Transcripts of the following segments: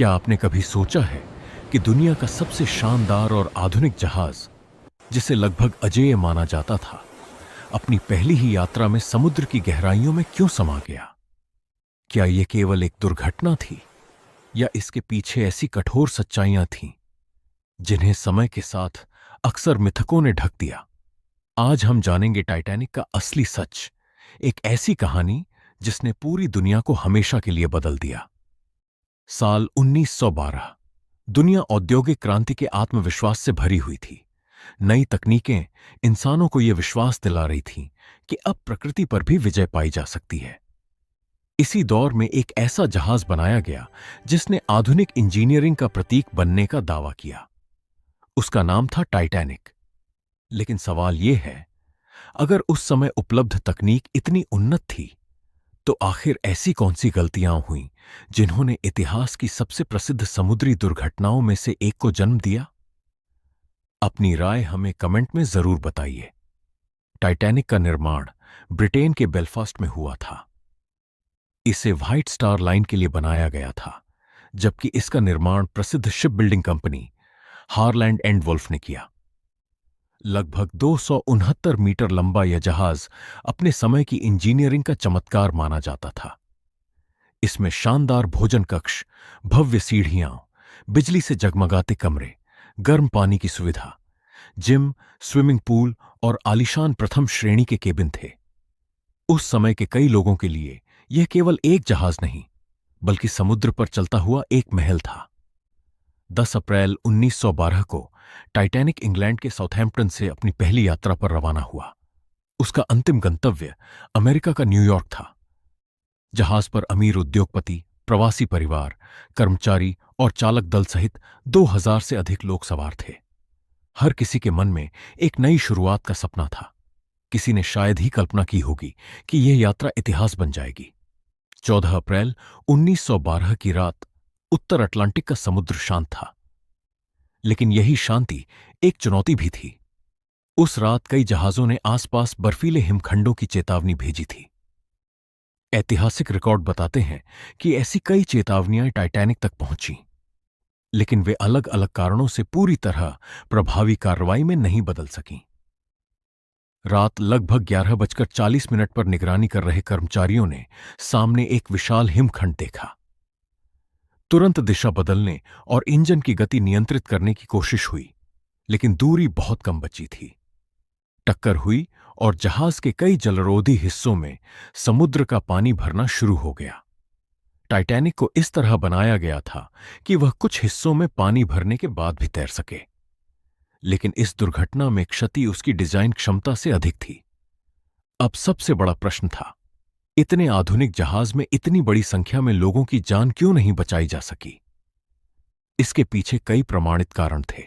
क्या आपने कभी सोचा है कि दुनिया का सबसे शानदार और आधुनिक जहाज, जिसे लगभग अजेय माना जाता था, अपनी पहली ही यात्रा में समुद्र की गहराइयों में क्यों समा गया? क्या यह केवल एक दुर्घटना थी या इसके पीछे ऐसी कठोर सच्चाइयां थीं जिन्हें समय के साथ अक्सर मिथकों ने ढक दिया? आज हम जानेंगे टाइटैनिक का असली सच, एक ऐसी कहानी जिसने पूरी दुनिया को हमेशा के लिए बदल दिया। साल 1912। दुनिया औद्योगिक क्रांति के आत्मविश्वास से भरी हुई थी। नई तकनीकें इंसानों को यह विश्वास दिला रही थीं कि अब प्रकृति पर भी विजय पाई जा सकती है। इसी दौर में एक ऐसा जहाज बनाया गया जिसने आधुनिक इंजीनियरिंग का प्रतीक बनने का दावा किया। उसका नाम था टाइटैनिक। लेकिन सवाल यह है, अगर उस समय उपलब्ध तकनीक इतनी उन्नत थी, तो आखिर ऐसी कौन सी गलतियां हुईं जिन्होंने इतिहास की सबसे प्रसिद्ध समुद्री दुर्घटनाओं में से एक को जन्म दिया? अपनी राय हमें कमेंट में जरूर बताइए। टाइटैनिक का निर्माण ब्रिटेन के बेलफास्ट में हुआ था। इसे व्हाइट स्टार लाइन के लिए बनाया गया था, जबकि इसका निर्माण प्रसिद्ध ship building company Harland and Wolff ने किया। लगभग 269 मीटर लंबा यह जहाज अपने समय की इंजीनियरिंग का चमत्कार माना जाता था। इसमें शानदार भोजन कक्ष, भव्य सीढ़ियां, बिजली से जगमगाते कमरे, गर्म पानी की सुविधा, जिम, स्विमिंग पूल और आलीशान प्रथम श्रेणी के केबिन थे। उस समय के कई लोगों के लिए यह केवल एक जहाज नहीं, बल्कि समुद्र पर चलता हुआ एक महल था। 10 अप्रैल 1912 को टाइटैनिक इंग्लैंड के साउथहैम्पटन से अपनी पहली यात्रा पर रवाना हुआ। उसका अंतिम गंतव्य अमेरिका का न्यूयॉर्क था। जहाज पर अमीर उद्योगपति, प्रवासी परिवार, कर्मचारी और चालक दल सहित 2000 से अधिक लोग सवार थे। हर किसी के मन में एक नई शुरुआत का सपना था। किसी ने शायद ही कल्पना की होगी कि यह यात्रा इतिहास बन जाएगी। 14 अप्रैल 1912 की रात उत्तर अटलांटिक का समुद्र शांत था। लेकिन यही शांति एक चुनौती भी थी। उस रात कई जहाजों ने आसपास बर्फीले हिमखंडों की चेतावनी भेजी थी। ऐतिहासिक रिकॉर्ड बताते हैं कि ऐसी कई चेतावनियां टाइटैनिक तक पहुंची, लेकिन वे अलग अलग कारणों से पूरी तरह प्रभावी कार्रवाई में नहीं बदल सकीं। रात लगभग 11:40 पर निगरानी कर रहे कर्मचारियों ने सामने एक विशाल हिमखंड देखा। तुरंत दिशा बदलने और इंजन की गति नियंत्रित करने की कोशिश हुई, लेकिन दूरी बहुत कम बची थी। टक्कर हुई और जहाज के कई जलरोधी हिस्सों में समुद्र का पानी भरना शुरू हो गया। टाइटैनिक को इस तरह बनाया गया था कि वह कुछ हिस्सों में पानी भरने के बाद भी तैर सके, लेकिन इस दुर्घटना में क्षति उसकी डिजाइन क्षमता से अधिक थी। अब सबसे बड़ा प्रश्न था, इतने आधुनिक जहाज में इतनी बड़ी संख्या में लोगों की जान क्यों नहीं बचाई जा सकी? इसके पीछे कई प्रमाणित कारण थे।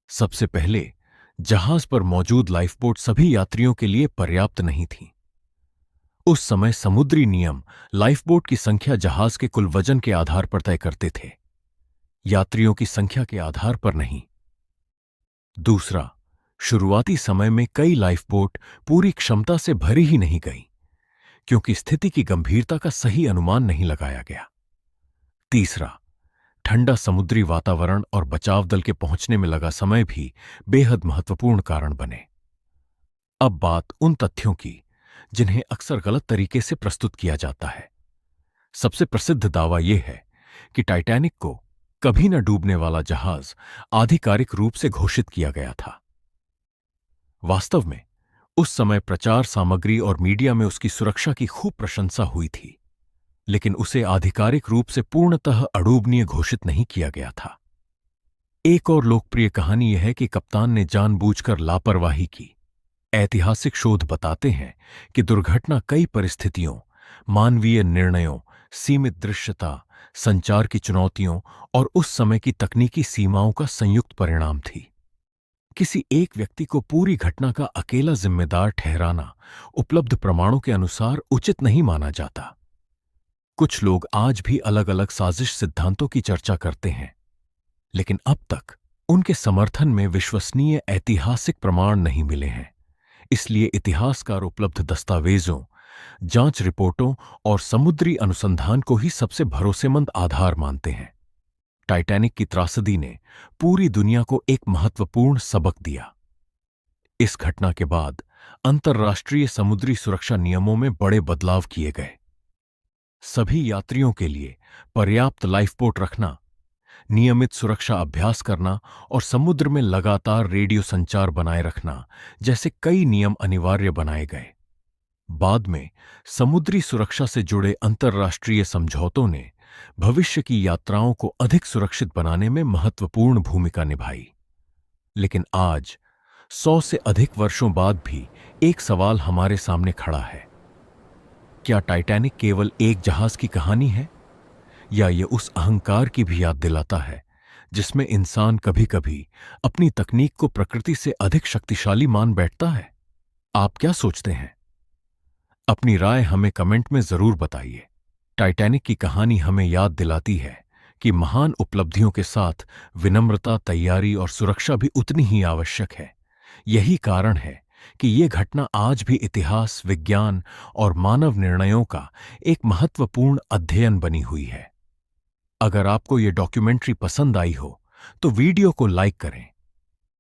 सबसे पहले, जहाज पर मौजूद लाइफबोट सभी यात्रियों के लिए पर्याप्त नहीं थी। उस समय समुद्री नियम लाइफबोट की संख्या जहाज के कुल वजन के आधार पर तय करते थे, यात्रियों की संख्या के आधार पर नहीं। दूसरा, शुरुआती समय में कई लाइफबोट पूरी क्षमता से भरी ही नहीं गई, क्योंकि स्थिति की गंभीरता का सही अनुमान नहीं लगाया गया। तीसरा, ठंडा समुद्री वातावरण और बचाव दल के पहुंचने में लगा समय भी बेहद महत्वपूर्ण कारण बने। अब बात उन तथ्यों की जिन्हें अक्सर गलत तरीके से प्रस्तुत किया जाता है। सबसे प्रसिद्ध दावा यह है कि टाइटैनिक को कभी न डूबने वाला जहाज आधिकारिक रूप से घोषित किया गया था। वास्तव में उस समय प्रचार सामग्री और मीडिया में उसकी सुरक्षा की खूब प्रशंसा हुई थी, लेकिन उसे आधिकारिक रूप से पूर्णतः अडूबनीय घोषित नहीं किया गया था। एक और लोकप्रिय कहानी यह है कि कप्तान ने जानबूझकर लापरवाही की। ऐतिहासिक शोध बताते हैं कि दुर्घटना कई परिस्थितियों, मानवीय निर्णयों, सीमित दृश्यता, संचार की चुनौतियों और उस समय की तकनीकी सीमाओं का संयुक्त परिणाम थी। किसी एक व्यक्ति को पूरी घटना का अकेला जिम्मेदार ठहराना उपलब्ध प्रमाणों के अनुसार उचित नहीं माना जाता। कुछ लोग आज भी अलग अलग साजिश सिद्धांतों की चर्चा करते हैं, लेकिन अब तक उनके समर्थन में विश्वसनीय ऐतिहासिक प्रमाण नहीं मिले हैं। इसलिए इतिहासकार उपलब्ध दस्तावेजों, जांच रिपोर्टों और समुद्री अनुसंधान को ही सबसे भरोसेमंद आधार मानते हैं। टाइटैनिक की त्रासदी ने पूरी दुनिया को एक महत्वपूर्ण सबक दिया। इस घटना के बाद अंतर्राष्ट्रीय समुद्री सुरक्षा नियमों में बड़े बदलाव किए गए। सभी यात्रियों के लिए पर्याप्त लाइफबोट रखना, नियमित सुरक्षा अभ्यास करना और समुद्र में लगातार रेडियो संचार बनाए रखना जैसे कई नियम अनिवार्य बनाए गए। बाद में समुद्री सुरक्षा से जुड़े अंतर्राष्ट्रीय समझौतों ने भविष्य की यात्राओं को अधिक सुरक्षित बनाने में महत्वपूर्ण भूमिका निभाई। लेकिन आज 100 से अधिक वर्षों बाद भी एक सवाल हमारे सामने खड़ा है। क्या टाइटैनिक केवल एक जहाज की कहानी है, या ये उस अहंकार की भी याद दिलाता है जिसमें इंसान कभी-कभी अपनी तकनीक को प्रकृति से अधिक शक्तिशाली मान बैठता है? आप क्या सोचते हैं? अपनी राय हमें कमेंट में जरूर बताइए। टाइटैनिक की कहानी हमें याद दिलाती है कि महान उपलब्धियों के साथ विनम्रता, तैयारी और सुरक्षा भी उतनी ही आवश्यक है। यही कारण है कि ये घटना आज भी इतिहास, विज्ञान और मानव निर्णयों का एक महत्वपूर्ण अध्ययन बनी हुई है। अगर आपको ये डॉक्यूमेंट्री पसंद आई हो तो वीडियो को लाइक करें,